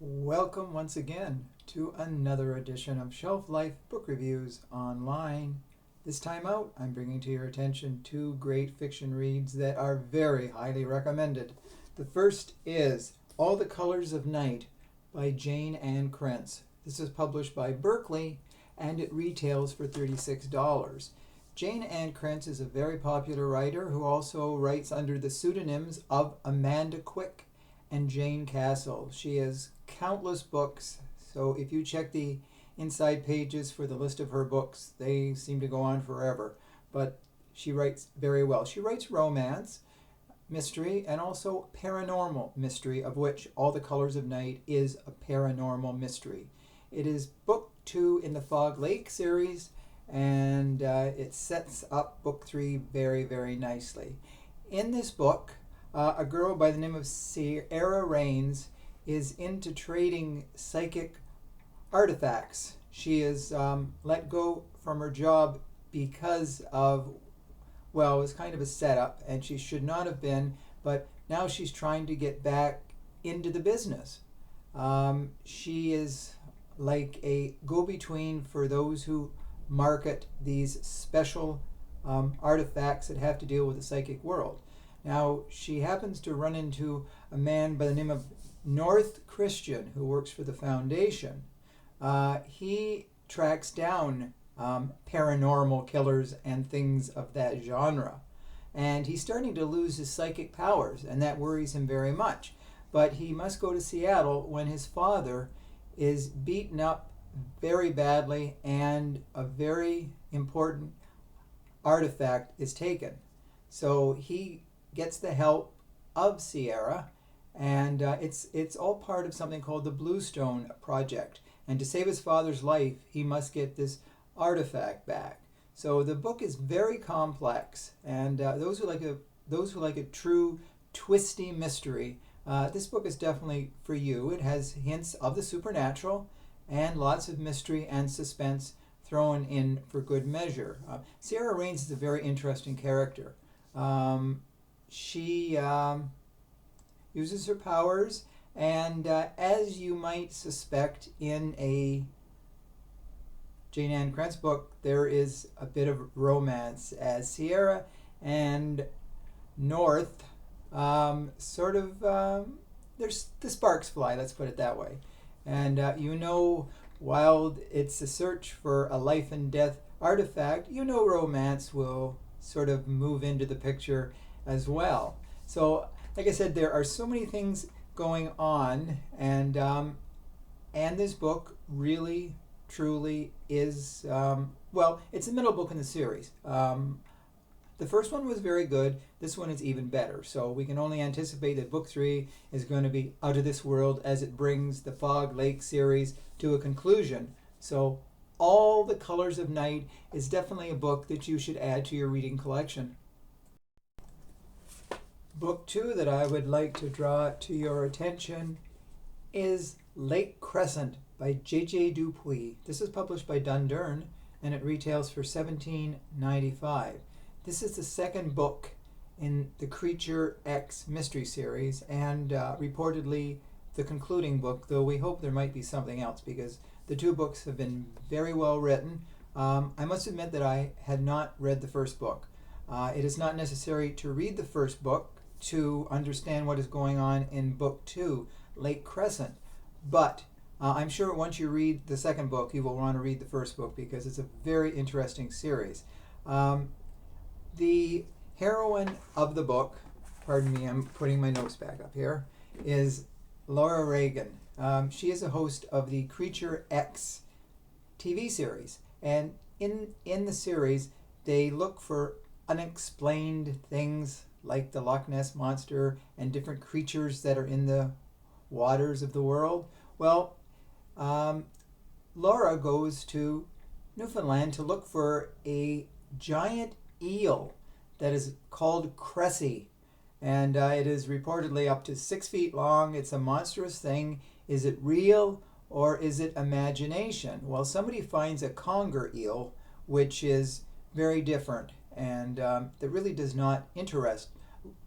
Welcome once again to another edition of Shelf Life Book Reviews Online. This time out, I'm bringing to your attention two great fiction reads that are very highly recommended. The first is All the Colors of Night by JAYNE and KRENTZ. This is published by Berkeley and it retails for $36. JAYNE and KRENTZ is a very popular writer who also writes under the pseudonyms of Amanda Quick and Jane Castle. She has countless books, so if you check the inside pages for the list of her books, they seem to go on forever. But she writes very well. She writes romance, mystery, and also paranormal mystery, of which All the Colors of Night is a paranormal mystery. It is book 2 in the Fog Lake series, and it sets up book 3 very, very nicely. In this book, a girl by the name of Sierra Rains is into trading psychic artifacts. She is let go from her job because of, well, it was kind of a setup and she should not have been, but now she's trying to get back into the business. She is like a go-between for those who market these special artifacts that have to deal with the psychic world. Now, she happens to run into a man by the name of North Christian who works for the foundation. He tracks down paranormal killers and things of that genre. And he's starting to lose his psychic powers, and that worries him very much. But he must go to Seattle when his father is beaten up very badly and a very important artifact is taken. So he gets the help of Sierra, and it's all part of something called the Bluestone Project. And to save his father's life, he must get this artifact back. So the book is very complex, and those who like a true twisty mystery, this book is definitely for you. It has hints of the supernatural and lots of mystery and suspense thrown in for good measure. Sierra Rains is a very interesting character. She uses her powers, and as you might suspect in a Jane Ann Krentz book, there is a bit of romance as Sierra and North there's the sparks fly, let's put it that way. And while it's a search for a life and death artifact, romance will sort of move into the picture as well. So, like I said, there are so many things going on, and this book really, truly is, it's the middle book in the series. The first one was very good. This one is even better. So we can only anticipate that book 3 is going to be out of this world as it brings the Fog Lake series to a conclusion. So All the Colors of Night is definitely a book that you should add to your reading collection. Book 2 that I would like to draw to your attention is Lake Crescent by DUPUIS. This is published by Dundurn and it retails for $17.95. This is the second book in the Creature X mystery series and reportedly the concluding book, though we hope there might be something else because the two books have been very well written. I must admit that I had not read the first book. It is not necessary to read the first book to understand what is going on in book 2, Lake Crescent. But I'm sure once you read the second book, you will want to read the first book because it's a very interesting series. The heroine of the book, pardon me, I'm putting my notes back up here, is Laura Reagan. She is a host of the Creature X TV series. And in the series, they look for unexplained things like the Loch Ness Monster and different creatures that are in the waters of the world. Well, Laura goes to Newfoundland to look for a giant eel that is called Cressy. And it is reportedly up to 6 feet long. It's a monstrous thing. Is it real or is it imagination? Well, somebody finds a conger eel, which is very different and that really does not interest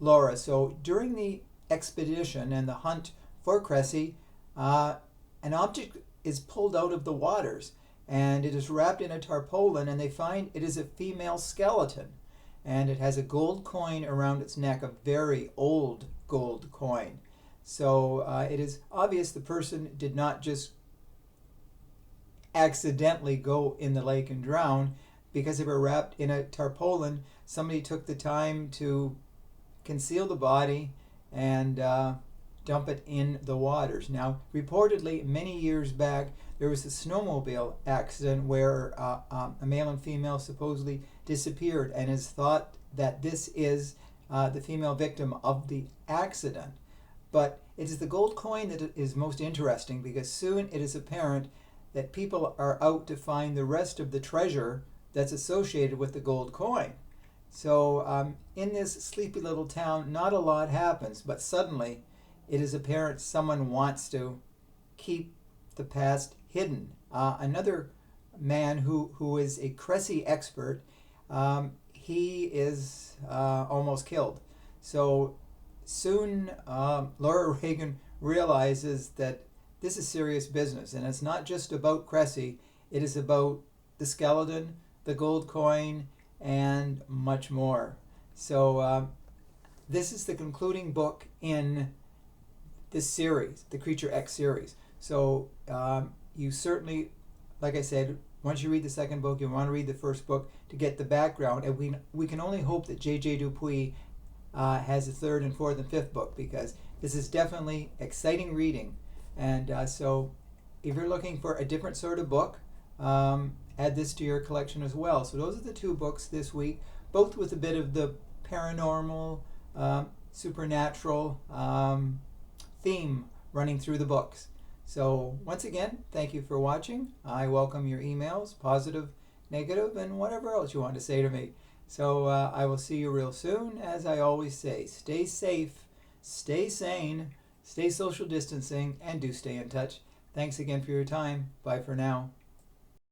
Laura. So during the expedition and the hunt for Cressy, an object is pulled out of the waters, and it is wrapped in a tarpaulin, and they find it is a female skeleton, and it has a gold coin around its neck, a very old gold coin. So it is obvious the person did not just accidentally go in the lake and drown. Because they were wrapped in a tarpaulin, somebody took the time to conceal the body and dump it in the waters. Now, reportedly, many years back, there was a snowmobile accident where a male and female supposedly disappeared, and it's thought that this is the female victim of the accident. But it is the gold coin that is most interesting, because soon it is apparent that people are out to find the rest of the treasure that's associated with the gold coin. So in this sleepy little town, not a lot happens, but suddenly it is apparent someone wants to keep the past hidden. Another man who is a CRESCENT expert, he is almost killed. So soon Laura Reagan realizes that this is serious business, and it's not just about CRESCENT, it is about the skeleton, the gold coin, and much more. So this is the concluding book in this series, the Creature X series. So you certainly, like I said, once you read the second book, you want to read the first book to get the background. And we can only hope that J.J. Dupuis has a third and fourth and fifth book, because this is definitely exciting reading. And so if you're looking for a different sort of book, add this to your collection as well. So those are the two books this week, both with a bit of the paranormal, supernatural theme running through the books. So once again, thank you for watching. I welcome your emails, positive, negative, and whatever else you want to say to me. So I will see you real soon. As I always say, stay safe, stay sane, stay social distancing, and do stay in touch. Thanks again for your time. Bye for now.